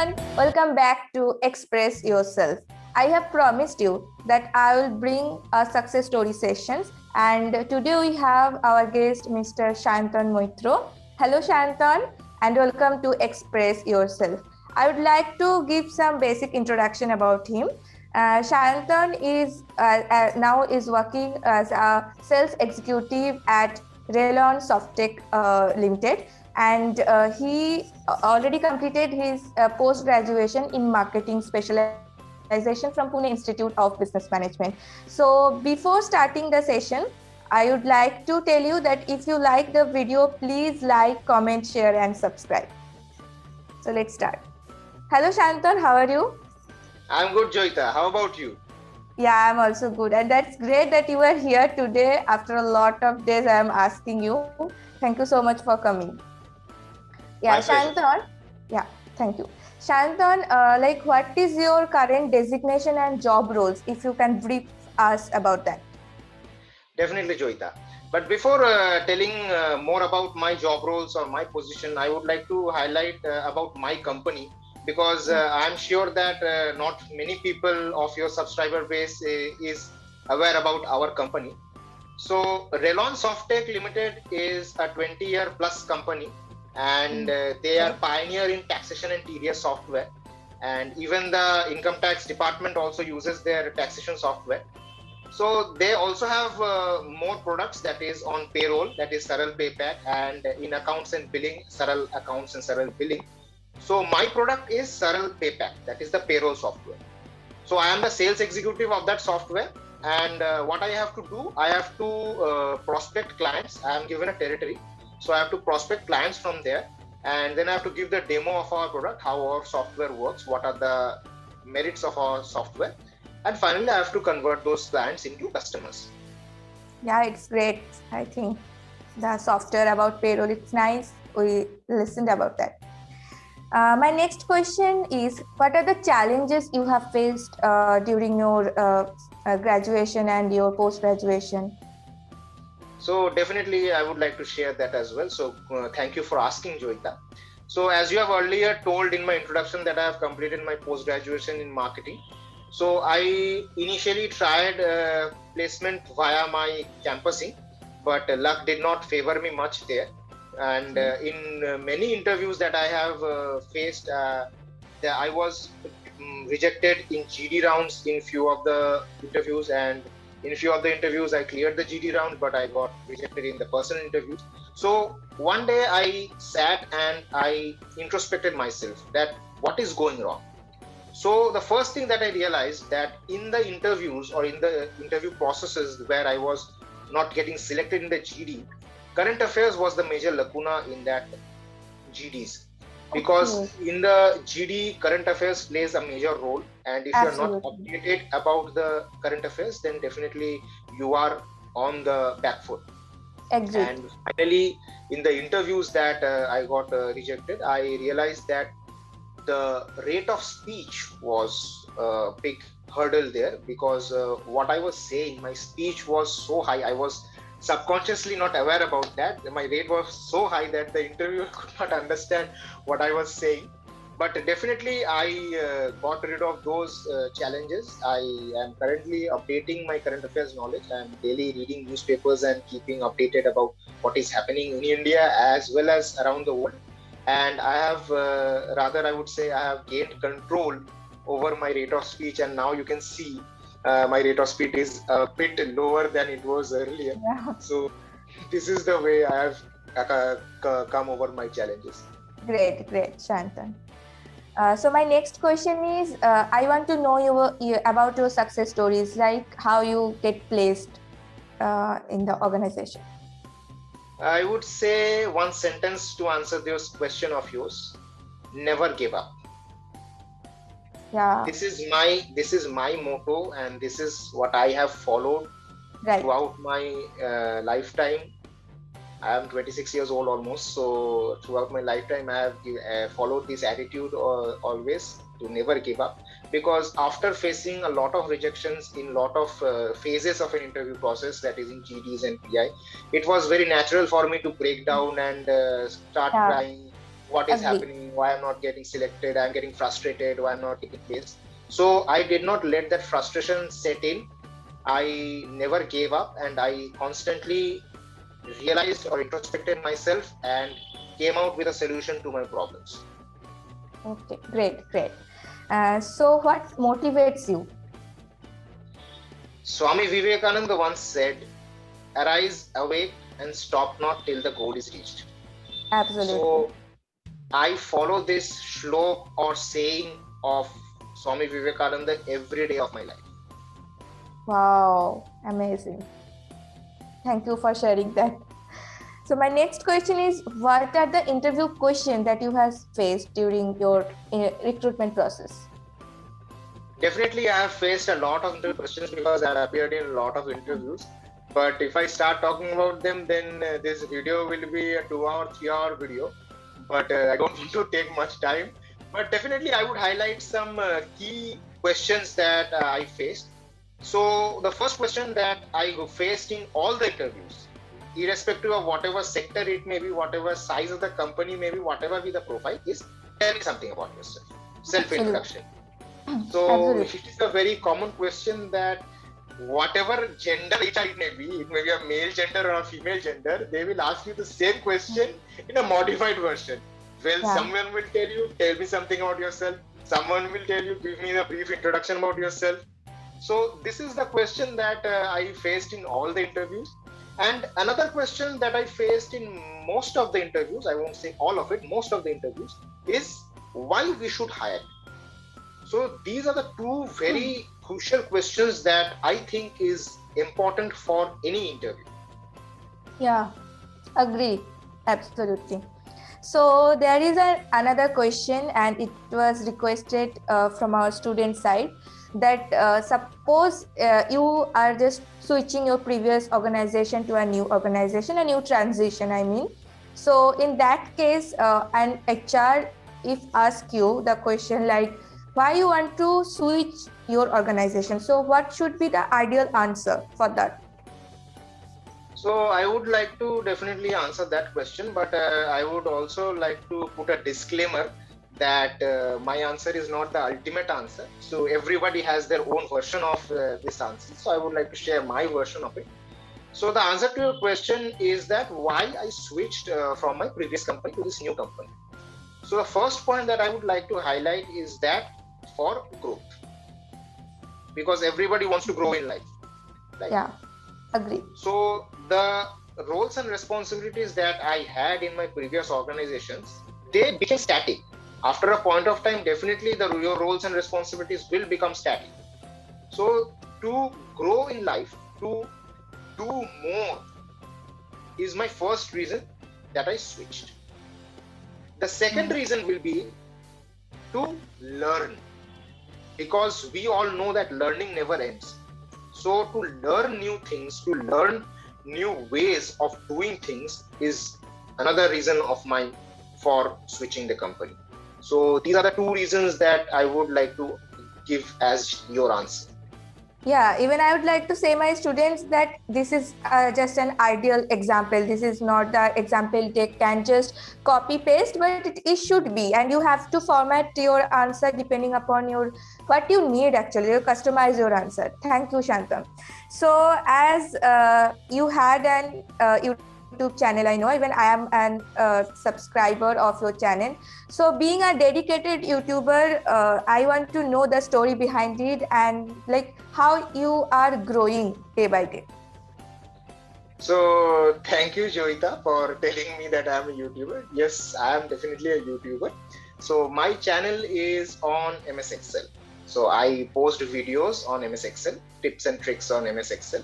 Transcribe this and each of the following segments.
everyone, welcome back to Express Yourself. I have promised you that I will bring a success story sessions, and today we have our guest Mr. Shantan Moitro. Hello Shantan and welcome to Express Yourself. I would like to give some basic introduction about him. Shantan is now working as a sales executive at Relon Softtech Limited, and he already completed his post-graduation in marketing specialization from Pune Institute of Business Management. So before starting the session, I would like to tell you that if you like the video, please like, comment, share and subscribe. So let's start. Hello Shantan, how are you? I'm good, Joyita. How about you? Yeah, I'm also good. And that's great that you are here today. After a lot of days, I am asking you. Thank you so much for coming. Yeah, Shantan. Yeah, thank you. Shantan, what is your current designation and job roles? If you can brief us about that. Definitely, Joyita. But before telling more about my job roles or my position, I would like to highlight about my company, because I'm sure that not many people of your subscriber base is aware about our company. So Relon Softtech Limited is a 20-year plus company, and they are pioneer in taxation and TDS software, and even the income tax department also uses their taxation software. So they also have more products, that is on payroll, that is Saral Paypack, and in accounts and billing, Saral Accounts and Saral Billing. So my product is Saral Paypack, that is the payroll software. So I am the sales executive of that software, and what I have to do, I have to prospect clients. I am given a territory, so I have to prospect clients from there, and then I have to give the demo of our product, how our software works, what are the merits of our software, and finally I have to convert those clients into customers. Yeah, it's great. I think the software about payroll, it's nice. We listened about that. My next question is, what are the challenges you have faced during your graduation and your post-graduation? So definitely I would like to share that as well. So thank you for asking, Joyita. So as you have earlier told in my introduction that I have completed my post-graduation in marketing. So I initially tried placement via my campusing, but luck did not favor me much there. And in many interviews that I have faced, I was rejected in GD rounds in few of the interviews, and in few of the interviews I cleared the GD round, but I got rejected in the personal interviews. So one day I sat and I introspected myself that what is going wrong. So the first thing that I realized, that in the interviews or in the interview processes where I was not getting selected in the GD, current affairs was the major lacuna in that GDs, because in the GD current affairs plays a major role, and if you are not updated about the current affairs, then definitely you are on the back foot. And finally, in the interviews that I got rejected, I realized that the rate of speech was a big hurdle there, because what I was saying, my speech was so high. I was subconsciously not aware about that. My rate was so high that the interviewer could not understand what I was saying. But definitely I got rid of those challenges. I am currently updating my current affairs knowledge. I am daily reading newspapers and keeping updated about what is happening in India as well as around the world. And I have, I would say, I have gained control over my rate of speech, and now you can see my rate of speech is a bit lower than it was earlier. Yeah. So this is the way I have come over my challenges. Great, Shantan. So my next question is, I want to know about your success stories, like how you get placed in the organization. I would say one sentence to answer this question of yours: never give up. Yeah. This is my motto, and this is what I have followed throughout my lifetime. I am 26 years old almost, so throughout my lifetime I have followed this attitude always, to never give up, because after facing a lot of rejections in lot of phases of an interview process, that is in GDs and PI, it was very natural for me to break down and start crying what is Agree. happening, why I'm not getting selected, I'm getting frustrated, why I'm not getting placed. So I did not let that frustration set in. I never gave up, and I constantly realized or introspected myself and came out with a solution to my problems. Okay, great. So what motivates you? Swami Vivekananda once said, "Arise, awake, and stop not till the goal is reached." Absolutely. So I follow this shlok or saying of Swami Vivekananda every day of my life. Wow, amazing. Thank you for sharing that. So my next question is, what are the interview questions that you have faced during your recruitment process? Definitely, I have faced a lot of interview questions because I appeared in a lot of interviews. But if I start talking about them, then this video will be a 2-hour, 3-hour video. But I don't want to take much time. But definitely, I would highlight some key questions that I faced. So the first question that I faced in all the interviews, irrespective of whatever sector it may be, whatever size of the company may be, whatever be the profile, is tell me something about yourself. Self-introduction. So Absolutely. it is a very common question that whatever gender it may be a male gender or a female gender, they will ask you the same question in a modified version. Well, Yeah. someone will tell you, tell me something about yourself. Someone will tell you, give me a brief introduction about yourself. So this is the question that I faced in all the interviews. And another question that I faced in most of the interviews, I won't say all of it, most of the interviews, is why we should hire. So these are the two very crucial questions that I think is important for any interview. Yeah, agree. Absolutely. So there is another question, and it was requested from our student side that suppose you are just switching your previous organization to a new organization, a new transition, I mean. So in that case, an HR if ask you the question like, why you want to switch your organization, so what should be the ideal answer for that? So I would like to definitely answer that question, but I would also like to put a disclaimer that my answer is not the ultimate answer. So everybody has their own version of this answer. So I would like to share my version of it. So the answer to your question is that why I switched from my previous company to this new company. So the first point that I would like to highlight is that for growth, because everybody wants to grow in life. Right? Yeah, agree. So the roles and responsibilities that I had in my previous organizations, they became static. After a point of time, definitely your roles and responsibilities will become static. So to grow in life, to do more is my first reason that I switched. The second reason will be to learn, because we all know that learning never ends. So to learn new things, to learn new ways of doing things is another reason of mine for switching the company. So these are the two reasons that I would like to give as your answer. Yeah, even I would like to say my students that this is just an ideal example. This is not the example they can just copy paste, but it should be, and you have to format your answer depending upon your what you need. Actually, you customize your answer. Thank you, Shantam. So as you had an YouTube channel, I know even I am an subscriber of your channel. So being a dedicated YouTuber, I want to know the story behind it and like how you are growing day by day. So thank you, Joita, for telling me that I'm a YouTuber. Yes, I am definitely a YouTuber. So my channel is on MS Excel. So I post videos on MS Excel, tips and tricks on MS Excel.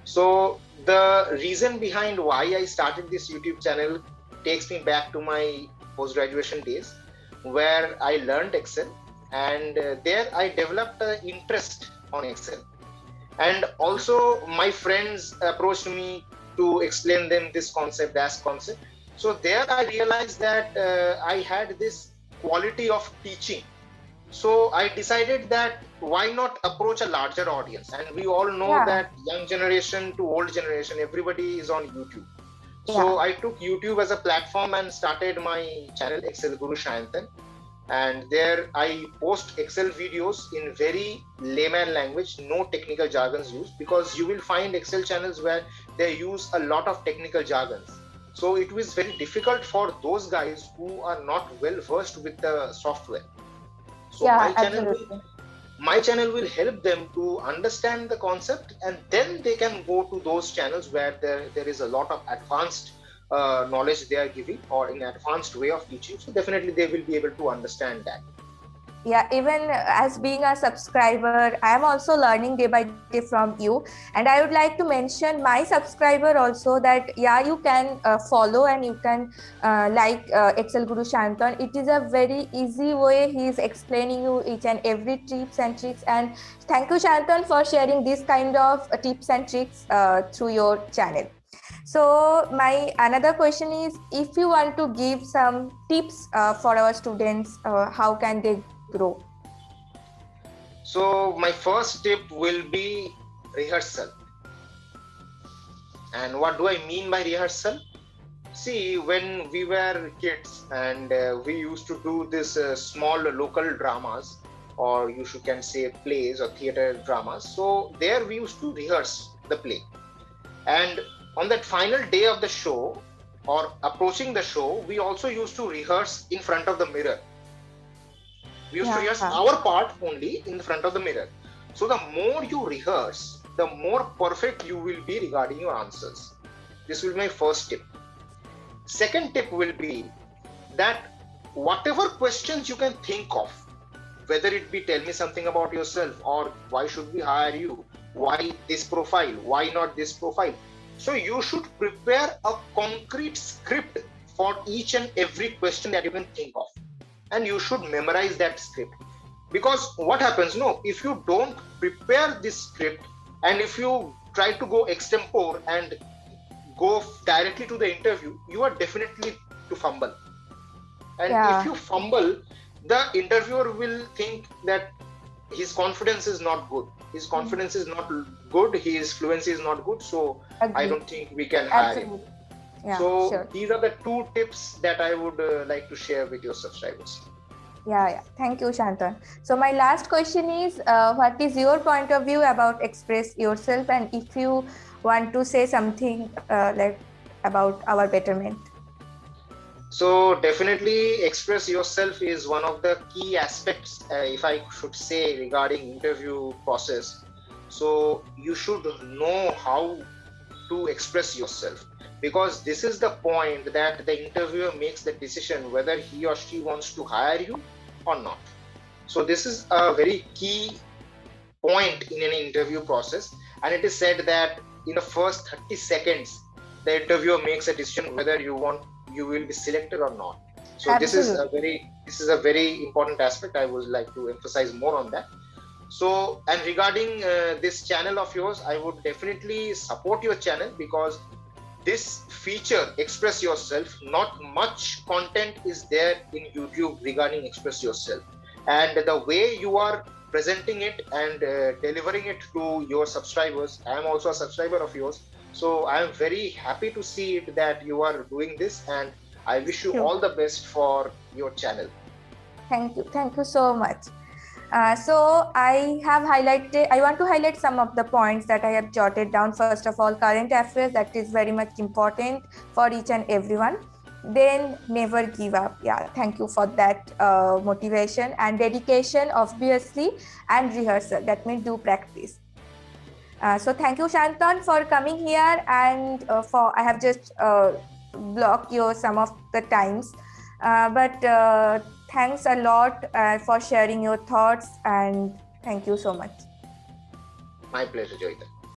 So the reason behind why I started this YouTube channel takes me back to my post-graduation days, where I learned Excel, and there I developed an interest on Excel. And also my friends approached me to explain them this concept, that concept. So there I realized that I had this quality of teaching. So I decided that why not approach a larger audience? And we all know that young generation to old generation, everybody is on YouTube. So I took YouTube as a platform and started my channel Excel Guru Shayantan. And there I post Excel videos in very layman language, no technical jargons used, because you will find Excel channels where they use a lot of technical jargons. So it was very difficult for those guys who are not well versed with the software. So my channel will help them to understand the concept, and then they can go to those channels where there is a lot of advanced knowledge they are giving, or in advanced way of teaching. So definitely they will be able to understand that. Yeah, even as being a subscriber, I am also learning day by day from you. And I would like to mention my subscriber also that, you can follow and you can like Excel Guru Shayantan. It is a very easy way. He is explaining you each and every tips and tricks. And thank you, Shayantan, for sharing this kind of tips and tricks through your channel. So my another question is, if you want to give some tips for our students, how can they grow? So my first tip will be rehearsal. And what do I mean by rehearsal? See, when we were kids and we used to do this small local dramas, or you can say plays or theater dramas. So there we used to rehearse the play. And on that final day of the show, or approaching the show, we also used to rehearse in front of the mirror. We used to rehearse our part only in front of the mirror. So the more you rehearse, the more perfect you will be regarding your answers. This will be my first tip. Second tip will be that whatever questions you can think of, whether it be tell me something about yourself, or why should we hire you, why this profile, why not this profile. So you should prepare a concrete script for each and every question that you can think of. And you should memorize that script. Because what happens, if you don't prepare this script, and if you try to go extempore and go directly to the interview, you are definitely to fumble. And if you fumble, the interviewer will think that his confidence is not good. His confidence is not good. His fluency is not good. So I don't think we can hire him. Yeah, so these are the two tips that I would like to share with your subscribers. Yeah. Thank you, Shayantan. So my last question is, what is your point of view about express yourself? And if you want to say something like about our betterment. So definitely express yourself is one of the key aspects, if I should say, regarding interview process. So you should know how to express yourself, because this is the point that the interviewer makes the decision whether he or she wants to hire you or not. So this is a very key point in an interview process, and it is said that in the first 30 seconds, the interviewer makes a decision whether you will be selected or not. So this is a very important aspect. I would like to emphasize more on that. So, and regarding this channel of yours, I would definitely support your channel, because this feature, express yourself, not much content is there in YouTube regarding express yourself. And the way you are presenting it and delivering it to your subscribers, I am also a subscriber of yours. So I am very happy to see it that you are doing this, and I wish you all the best for your channel. Thank you so much. So I want to highlight some of the points that I have jotted down. First of all, current affairs, that is very much important for each and everyone. Then never give up. Thank you for that motivation, and dedication, obviously, and rehearsal. That means do practice. So thank you, Shayantan, for coming here, and I have just blocked you some of the times, but thanks a lot for sharing your thoughts, and thank you so much. My pleasure, Joyita.